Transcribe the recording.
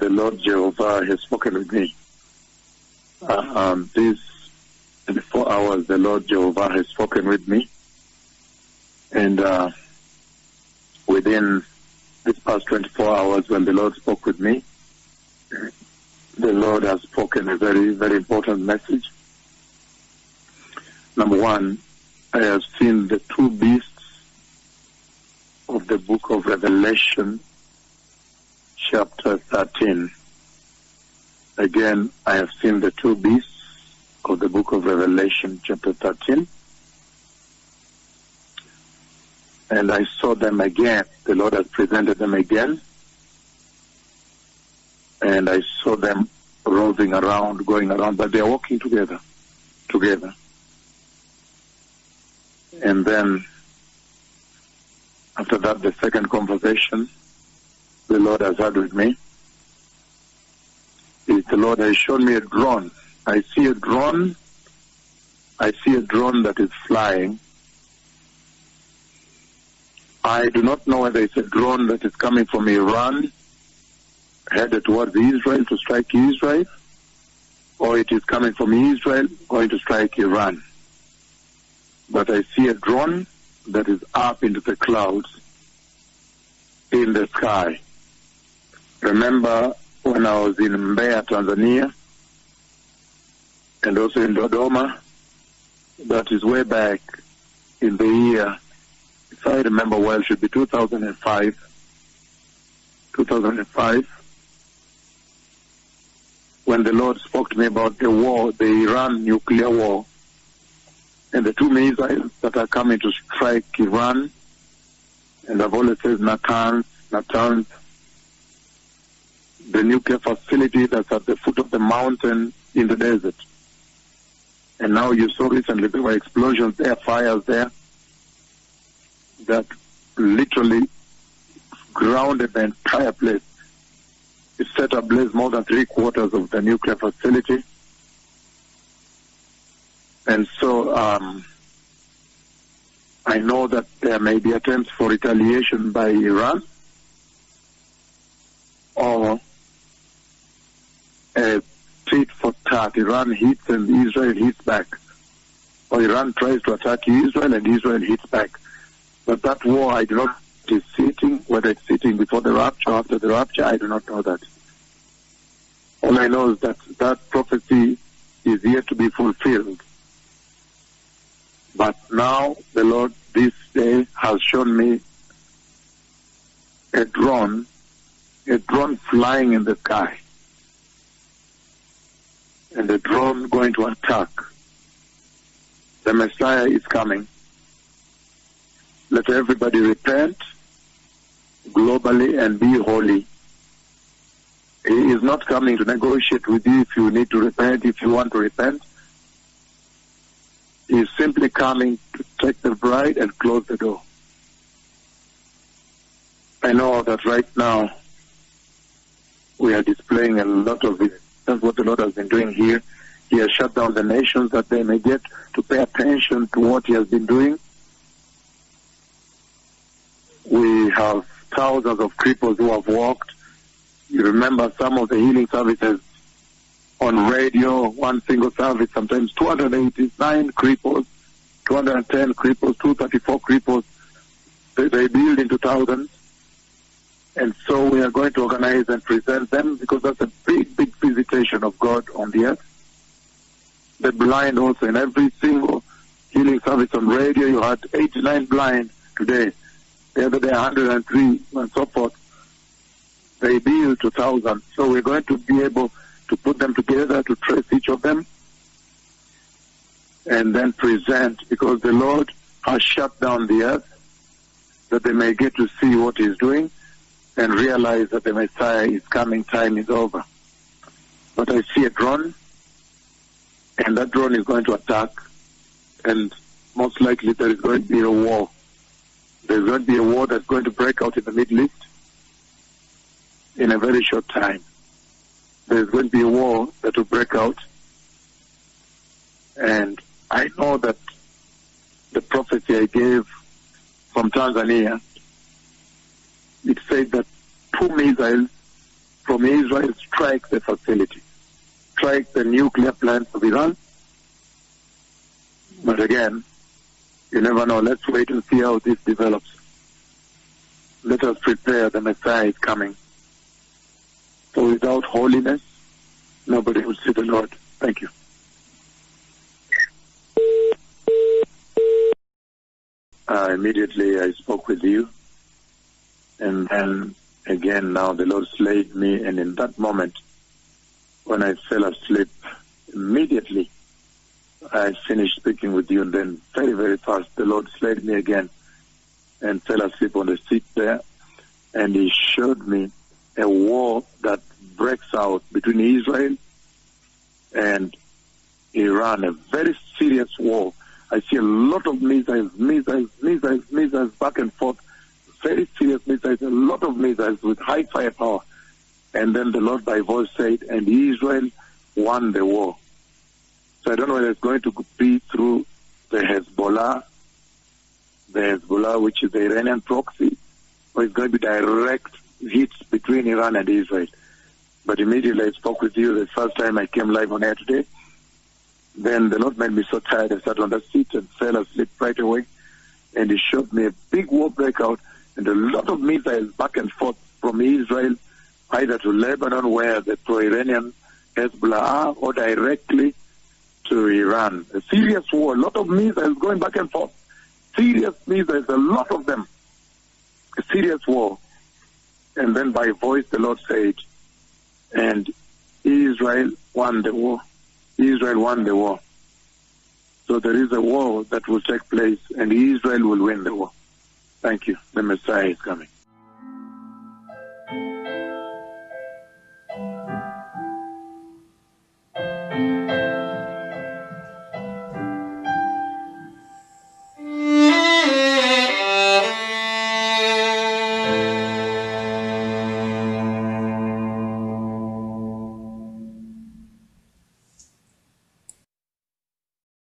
the Lord Jehovah has spoken with me. These 24 hours, the Lord Jehovah has spoken with me. And within this past 24 hours, when the Lord spoke with me, the Lord has spoken a very, very important message. Number one, I have seen the two beasts of the book of Revelation, chapter 13. Again, I have seen the two beasts of the book of Revelation, chapter 13. And I saw them again. The Lord has presented them again. And I saw them roving around, going around, but they are walking together. And then, after that, the second conversation the Lord has had with me is the Lord has shown me a drone. I see a drone that is flying. I do not know whether it's a drone that is coming from Iran, headed towards Israel to strike Israel, or it is coming from Israel going to strike Iran. But I see a drone that is up into the clouds in the sky. Remember when I was in Mbeya, Tanzania, and also in Dodoma, that is way back in the year, if I remember well, should be 2005. 2005, when the Lord spoke to me about the war, the Iran nuclear war, and the two missiles that are coming to strike Iran, and I've always said Natanz, the nuclear facility that's at the foot of the mountain in the desert. And now you saw recently there were explosions there, fires there, that literally grounded the entire place. It set ablaze more than 3/4 of the nuclear facility. And so I know that there may be attempts for retaliation by Iran, or a tit for tat. Iran hits and Israel hits back. Or Iran tries to attack Israel and Israel hits back. But that war, I do not know if it is sitting, whether it's sitting before the rapture or after the rapture, I do not know that. All I know is that that prophecy is yet to be fulfilled. But now the Lord this day has shown me a drone flying in the sky. And the drone going to attack. The Messiah is coming. Let everybody repent globally and be holy. He is not coming to negotiate with you if you need to repent, if you want to repent. He is simply coming to take the bride and close the door. I know that right now we are displaying a lot of it. That's what the Lord has been doing here. He has shut down the nations that they may get to pay attention to what He has been doing. We have thousands of cripples who have walked. You remember some of the healing services on radio, one single service, sometimes 289 cripples, 210 cripples, 234 cripples. They build into thousands. And so we are going to organize and present them because that's a big, big visitation of God on the earth. The blind also, in every single healing service on radio, you had 89 blind today. The other day, 103, and so forth. They build to thousands. So we're going to be able to put them together, to trace each of them, and then present, because the Lord has shut down the earth, that they may get to see what He's doing, and realize that the Messiah is coming, time is over. But I see a drone, and that drone is going to attack, and most likely there is going to be a war. There's going to be a war that's going to break out in the Middle East in a very short time. There's going to be a war that will break out, and I know that the prophecy I gave from Tanzania, it said that 2 missiles from Israel strike the facility, strike the nuclear plants of Iran. But again, you never know. Let's wait and see how this develops. Let us prepare. The Messiah is coming. So without holiness, nobody will see the Lord. Thank you. Immediately I spoke with you, and then again now the Lord slayed me, and in that moment when I fell asleep, immediately I finished speaking with you, and then very, very fast the Lord slayed me again and fell asleep on the seat there, and He showed me a war that breaks out between Israel and Iran, a very serious war. I see a lot of missiles back and forth, very serious missiles, a lot of missiles with high firepower. And then the Lord by voice said, and Israel won the war. So I don't know whether it's going to be through the Hezbollah, which is the Iranian proxy, or it's going to be direct hits between Iran and Israel. But immediately I spoke with you the first time I came live on air today. Then the Lord made me so tired, I sat on the seat and fell asleep right away. And He showed me a big war breakout and a lot of missiles back and forth from Israel, either to Lebanon, where the pro-Iranian Hezbollah are, or directly to Iran. A serious war, a lot of missiles going back and forth. Serious missiles, a lot of them. A serious war. And then by voice the Lord said, and Israel won the war. Israel won the war. So there is a war that will take place, and Israel will win the war. Thank you. The Messiah is coming.